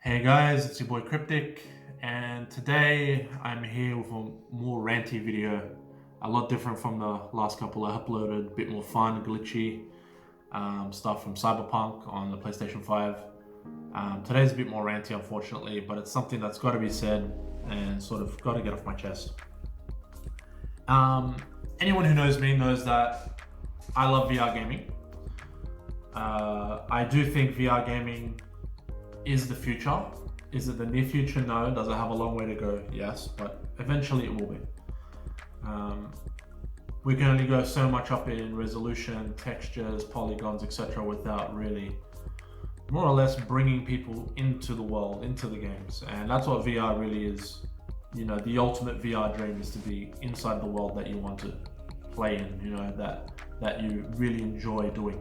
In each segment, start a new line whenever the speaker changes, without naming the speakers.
Hey guys, it's your boy Cryptic, and today I'm here with a more ranty video, a lot different from the last couple I uploaded, a bit more fun, glitchy stuff from Cyberpunk on the PlayStation 5. Today's a bit more ranty, unfortunately, but it's something that's got to be said and sort of got to get off my chest. Anyone who knows me knows that I love VR gaming. I do think VR gaming is the future. Is it the near future? No. Does it have a long way to go? Yes, but eventually it will be. We can only go so much up in resolution, textures, polygons, etc. without really, more or less, bringing people into the world, into the games. And that's what VR really is. You know, the ultimate VR dream is to be inside the world that you want to play in, you know, that you really enjoy doing.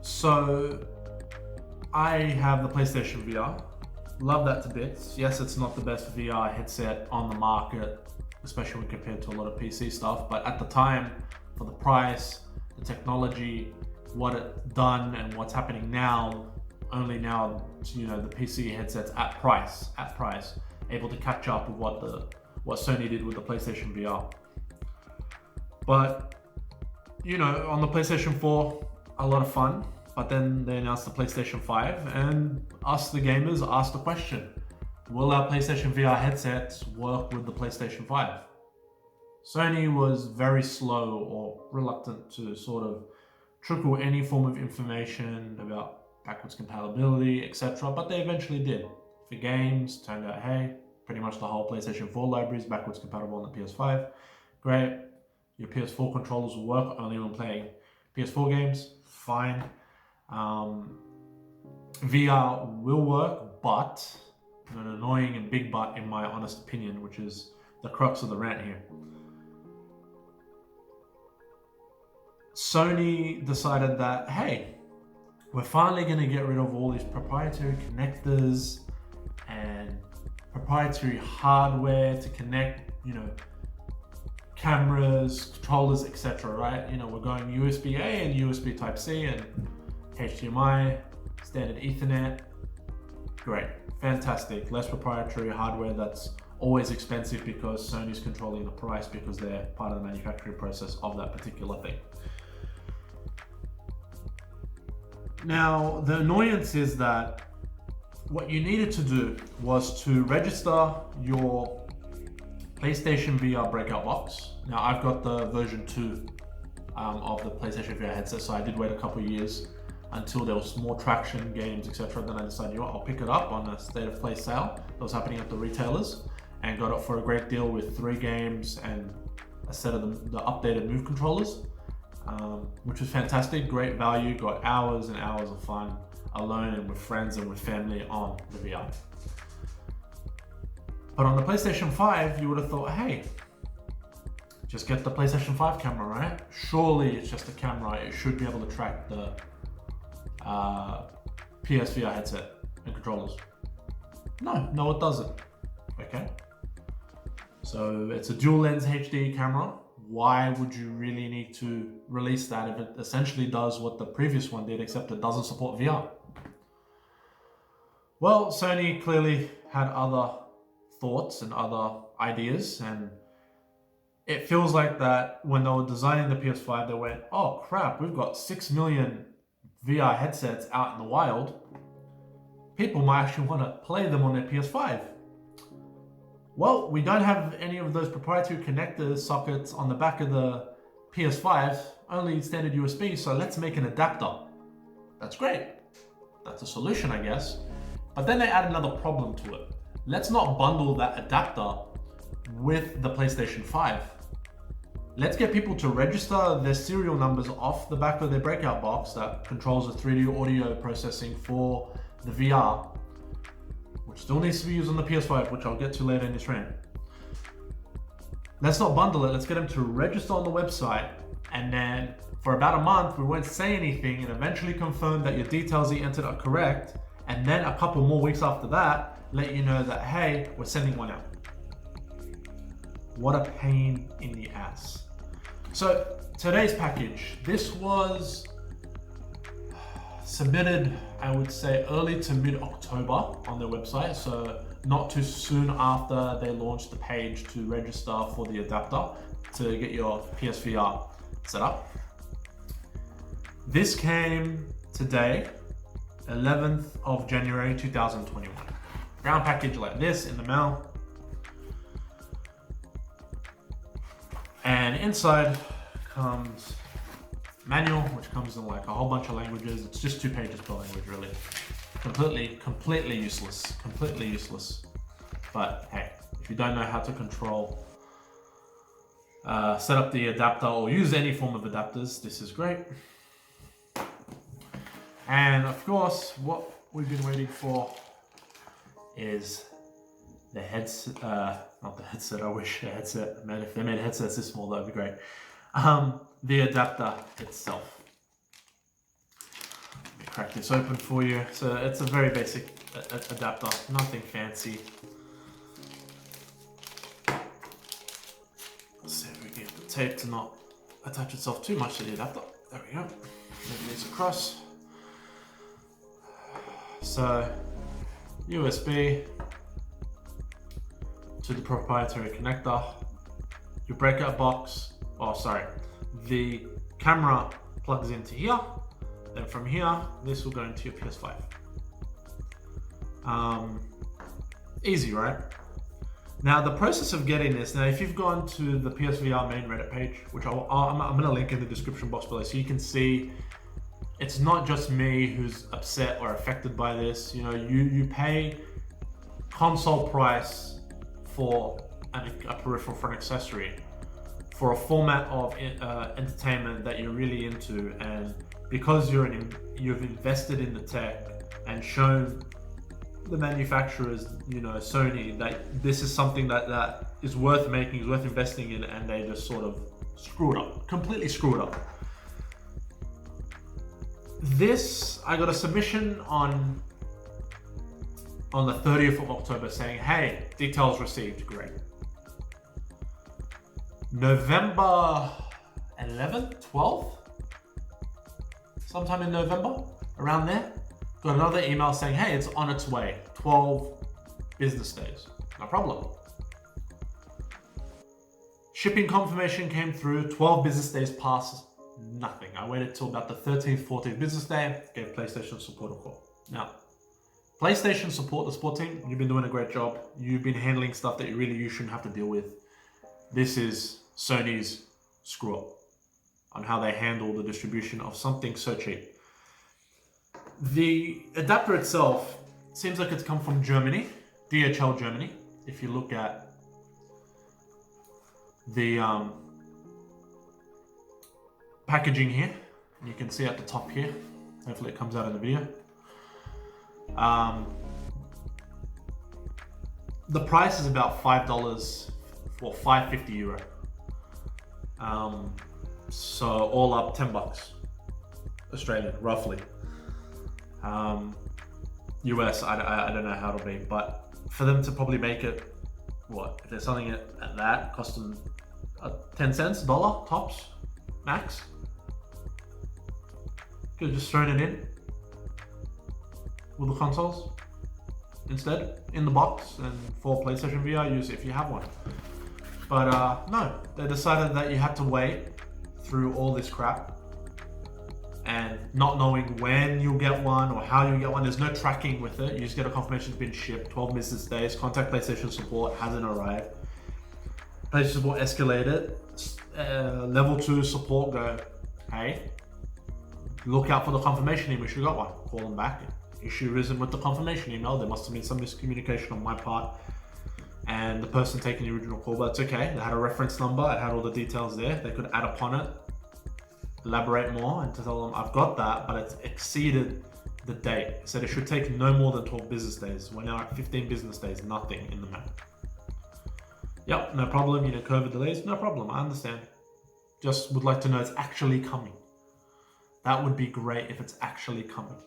So I have the PlayStation VR, love that to bits. Yes, it's not the best VR headset on the market, especially when compared to a lot of PC stuff, but at the time, for the price, the technology, what it done and what's happening now, only now, you know, the PC headsets at price, able to catch up with what Sony did with the PlayStation VR. But, you know, on the PlayStation 4, a lot of fun. But then they announced the PlayStation 5, and us, the gamers, asked the question, will our PlayStation VR headsets work with the PlayStation 5? Sony was very slow or reluctant to sort of trickle any form of information about backwards compatibility, etc. But they eventually did. For games, turned out, hey, pretty much the whole PlayStation 4 library is backwards compatible on the PS5. Great. Your PS4 controllers will work only when playing PS4 games. Fine. VR will work, but an annoying and big but in my honest opinion, which is the crux of the rant here. Sony decided that, hey, we're finally going to get rid of all these proprietary connectors and proprietary hardware to connect, you know, cameras, controllers, etc. Right? You know, we're going USB-A and USB Type-C and HDMI, standard Ethernet. Great, fantastic. Less proprietary hardware that's always expensive because Sony's controlling the price because they're part of the manufacturing process of that particular thing. Now, the annoyance is that what you needed to do was to register your PlayStation VR breakout box. Now, I've got the version 2 of the PlayStation VR headset, so I did wait a couple of years until there was more traction, games, etc. Then I decided, you know what, I'll pick it up on a state of play sale that was happening at the retailers, and got it for a great deal with 3 games and a set of the updated Move controllers, which was fantastic, great value, got hours and hours of fun alone and with friends and with family on the VR. But on the PlayStation 5, you would have thought, hey, just get the PlayStation 5 camera, right? Surely it's just a camera, it should be able to track the PSVR headset and controllers. No, it doesn't. Okay. So it's a dual lens HD camera. Why would you really need to release that if it essentially does what the previous one did, except it doesn't support VR? Well, Sony clearly had other thoughts and other ideas, and it feels like that when they were designing the PS5, they went, oh crap, we've got 6 million VR headsets out in the wild. People might actually want to play them on their PS5. Well, we don't have any of those proprietary connector sockets on the back of the PS5, only standard USB, so let's make an adapter. That's great. That's a solution, I guess. But then they add another problem to it. Let's not bundle that adapter with the PlayStation 5. Let's get people to register their serial numbers off the back of their breakout box that controls the 3D audio processing for the VR, which still needs to be used on the PS5, which I'll get to later in this rant. Let's not bundle it, let's get them to register on the website, and then for about a month, we won't say anything and eventually confirm that your details you entered are correct, and then a couple more weeks after that, let you know that, hey, we're sending one out. What a pain in the ass. So today's package, this was submitted, I would say, early to mid-October on their website, so not too soon after they launched the page to register for the adapter to get your PSVR set up. This came today, 11th of January 2021. Brown package like this in the mail. And inside comes manual, which comes in like a whole bunch of languages. It's just 2 pages per language, really. Completely useless. Completely useless. But hey, if you don't know how to control, set up the adapter or use any form of adapters, this is great. And of course, what we've been waiting for is the headset, not the headset, I wish the headset, man, if they made headsets this small, that'd be great. The adapter itself. Let me crack this open for you. So it's a very basic adapter, nothing fancy. Let's see if we can get the tape to not attach itself too much to the adapter. There we go. Move these across. So, USB to the proprietary connector, your breakout box, the camera plugs into here, then from here, this will go into your PS5. Easy, right? Now, the process of getting this, now if you've gone to the PSVR main Reddit page, which I'm going to link in the description box below, so you can see it's not just me who's upset or affected by this. You know, you pay console price for a peripheral for an accessory, for a format of entertainment that you're really into, and because you've invested in the tech and shown the manufacturers, you know, Sony, that this is something that is worth making, is worth investing in, and they just sort of screw it up, completely screw it up. This, I got a submission on the 30th of October saying, hey, details received, great. November 11th, 12th, sometime in November, around there, got another email saying, hey, it's on its way, 12 business days, no problem. Shipping confirmation came through, 12 business days passed, nothing. I waited till about the 13th, 14th business day, gave PlayStation support a call. Now, PlayStation support, the support team, you've been doing a great job. You've been handling stuff that you shouldn't have to deal with. This is Sony's screw up on how they handle the distribution of something so cheap. The adapter itself seems like it's come from Germany, DHL Germany. If you look at the packaging here, you can see at the top here, hopefully it comes out in the video. The price is about $5 or €5.50. So all up $10 Australian, roughly. US, I don't know how it'll be, but for them to probably make it, what, if they're selling it at that, cost them 10 cents, dollar tops, max. Could have just thrown it in with the consoles instead, in the box, and for PlayStation VR, use it if you have one. But no, they decided that you had to wait through all this crap and not knowing when you'll get one or how you'll get one. There's no tracking with it. You just get a confirmation it's been shipped, 12 business days, contact PlayStation support, hasn't arrived. PlayStation support escalated, level 2 support go, hey, look out for the confirmation email, we should have got one. Call them back. Issue risen with the confirmation email. There must have been some miscommunication on my part and the person taking the original call, but it's okay. They had a reference number, it had all the details there. They could add upon it, elaborate more, and to tell them, I've got that, but it's exceeded the date. It said it should take no more than 12 business days. We're now at 15 business days, nothing in the map. Yep, no problem, you know, COVID delays, no problem, I understand. Just would like to know it's actually coming. That would be great if it's actually coming.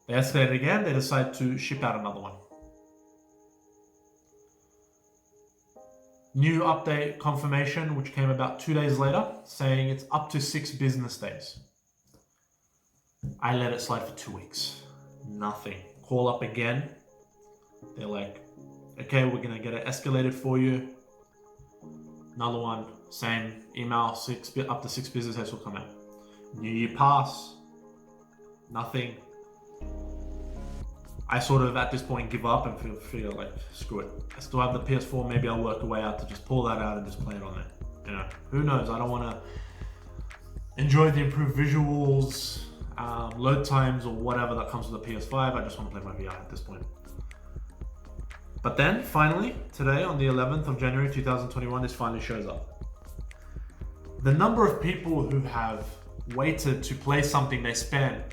They escalated again, they decide to ship out another one. New update confirmation, which came about 2 days later, saying it's up to 6 business days. I let it slide for 2 weeks. Nothing. Call up again. They're like, okay, we're gonna get it escalated for you. Another one, same email, up to 6 business days will come out. New Year pass. Nothing. I sort of at this point give up and figure like, screw it. I still have the PS4, maybe I'll work a way out to just pull that out and just play it on it. You know, who knows? I don't want to enjoy the improved visuals, load times or whatever that comes with the PS5. I just want to play my VR at this point. But then finally, today on the 11th of January 2021, this finally shows up. The number of people who have waited to play something they spent,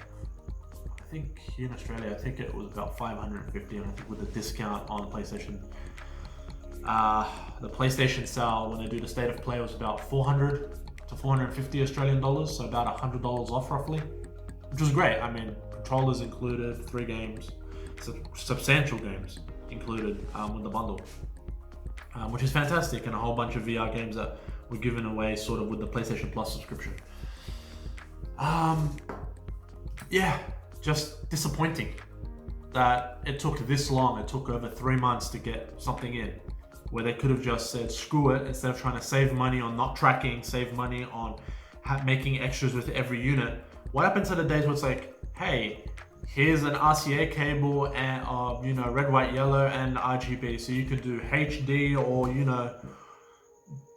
I think here in Australia, I think it was about 550, and I think with a discount on PlayStation. The PlayStation sale, when they do the state of play, was about 400 to 450 Australian dollars, so about $100 off roughly, which was great. I mean, controllers included, 3 games, substantial games included with the bundle, which is fantastic, and a whole bunch of VR games that were given away sort of with the PlayStation Plus subscription. Yeah, just disappointing that it took this long. It took over 3 months to get something in, where they could have just said, screw it, instead of trying to save money on not tracking, save money on making extras with every unit. What happened to the days where it's like, hey, here's an RCA cable and you know, red, white, yellow, and RGB, so you can do HD or, you know,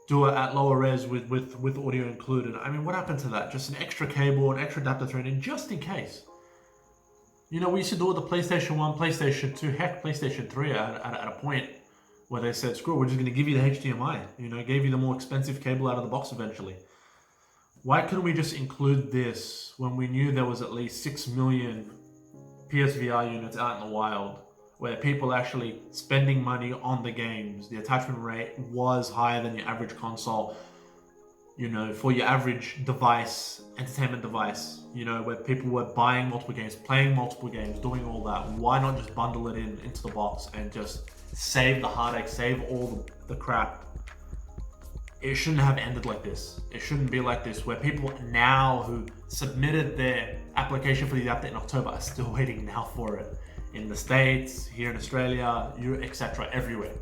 do it at lower res with audio included. I mean, what happened to that? Just an extra cable, an extra adapter thrown in, just in case. You know, we used to do it with the PlayStation 1, PlayStation 2, heck, PlayStation 3 at a point where they said, screw it, we're just going to give you the HDMI. You know, gave you the more expensive cable out of the box eventually. Why couldn't we just include this when we knew there was at least 6 million PSVR units out in the wild, where people actually spending money on the games? The attachment rate was higher than your average console, you know, for your average device, entertainment device, you know, where people were buying multiple games, playing multiple games, doing all that. Why not just bundle it into the box and just save the heartache, save all the crap? It shouldn't have ended like this. It shouldn't be like this, where people now who submitted their application for the adapter in October are still waiting now for it. In the States, here in Australia, etc., everywhere.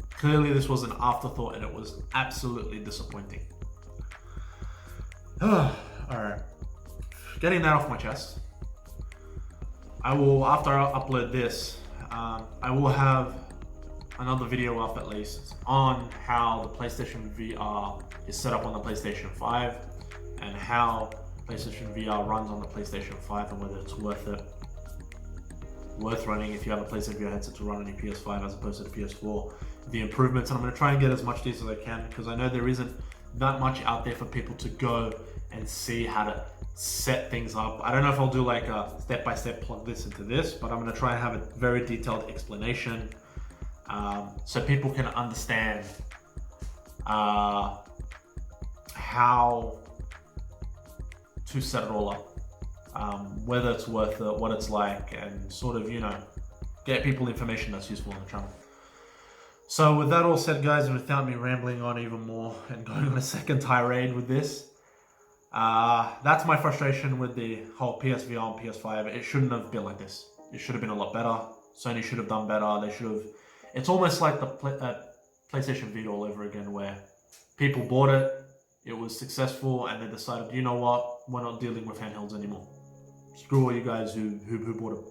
Clearly this was an afterthought and it was absolutely disappointing. Alright. Getting that off my chest. I will, after I upload this, I will have another video up at least on how the PlayStation VR is set up on the PlayStation 5 and how PlayStation VR runs on the PlayStation 5 and whether it's worth running if you have a PlayStation VR headset to run on your PS5 as opposed to the PS4. The improvements, and I'm going to try and get as much detail as I can because I know there isn't that much out there for people to go and see how to set things up. I don't know if I'll do like a step-by-step plug this into this, but I'm going to try and have a very detailed explanation so people can understand how to set it all up, whether it's worth it, what it's like, and sort of, you know, get people information that's useful on the channel. So with that all said, guys, and without me rambling on even more and going on a second tirade with this, that's my frustration with the whole PSVR on PS5. It shouldn't have been like this. It should have been a lot better. Sony should have done better. They should have. It's almost like the PlayStation Vita all over again, where people bought it, it was successful, and they decided, you know what, we're not dealing with handhelds anymore. Screw all you guys who bought it,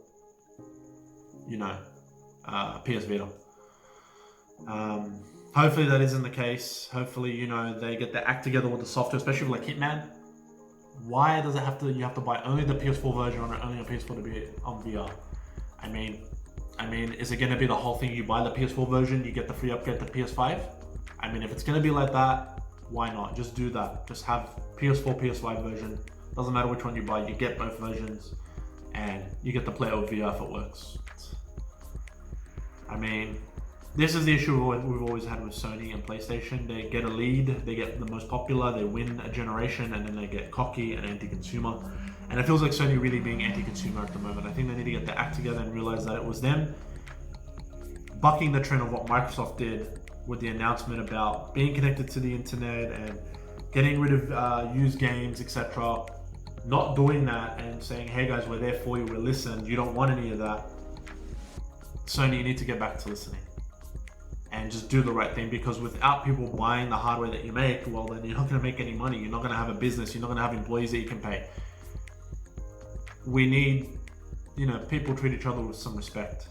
you know, PS Vita. Hopefully that isn't the case. Hopefully, you know, they get their act together with the software, especially with like Hitman. Why does it have to? You have to buy only the PS4 version or only a PS4 to be on VR? I mean, is it going to be the whole thing? You buy the PS4 version, you get the free upgrade to PS5. I mean, if it's going to be like that, why not? Just do that. Just have PS4, PS5 version. Doesn't matter which one you buy. You get both versions, and you get to play it with VR if it works. I mean, this is the issue we've always had with Sony and PlayStation. They get a lead, they get the most popular, they win a generation, and then they get cocky and anti-consumer. And it feels like Sony really being anti-consumer at the moment. I think they need to get their act together and realize that it was them bucking the trend of what Microsoft did with the announcement about being connected to the internet and getting rid of used games, etc. Not doing that and saying, hey guys, we're there for you, we'll listen. You don't want any of that. Sony, you need to get back to listening and just do the right thing, because without people buying the hardware that you make, well, then you're not going to make any money. You're not going to have a business. You're not going to have employees that you can pay. We need, people treat each other with some respect,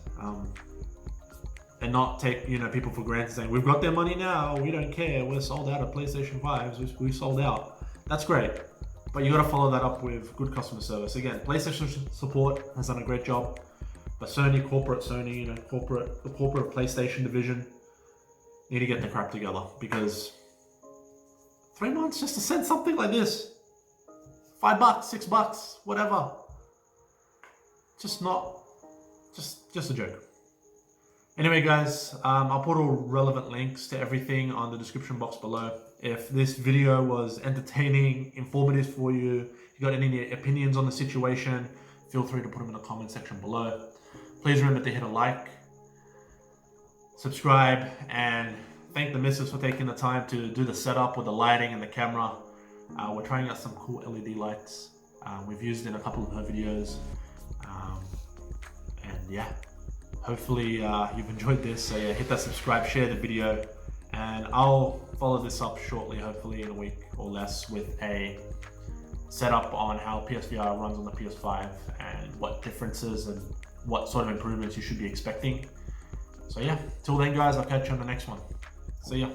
and not take, people for granted, saying we've got their money now, we don't care, we're sold out of PlayStation 5s, we sold out. That's great, but you got to follow that up with good customer service. Again, PlayStation support has done a great job, but corporate Sony, the corporate PlayStation division need to get the crap together, because 3 months just to send something like this, $5, $6, whatever, just a joke. Anyway, guys, I'll put all relevant links to everything on the description box below. If this video was entertaining, informative for you, you got any opinions on the situation, feel free to put them in the comment section below. Please remember to hit a like, subscribe, and thank the missus for taking the time to do the setup with the lighting and the camera. We're trying out some cool LED lights. We've used it in a couple of her videos. And yeah, hopefully you've enjoyed this. So yeah, hit that subscribe, share the video, and I'll follow this up shortly, hopefully in a week or less, with a setup on how PSVR runs on the PS5 and what differences and what sort of improvements you should be expecting. So yeah, till then guys, I'll catch you on the next one. See ya.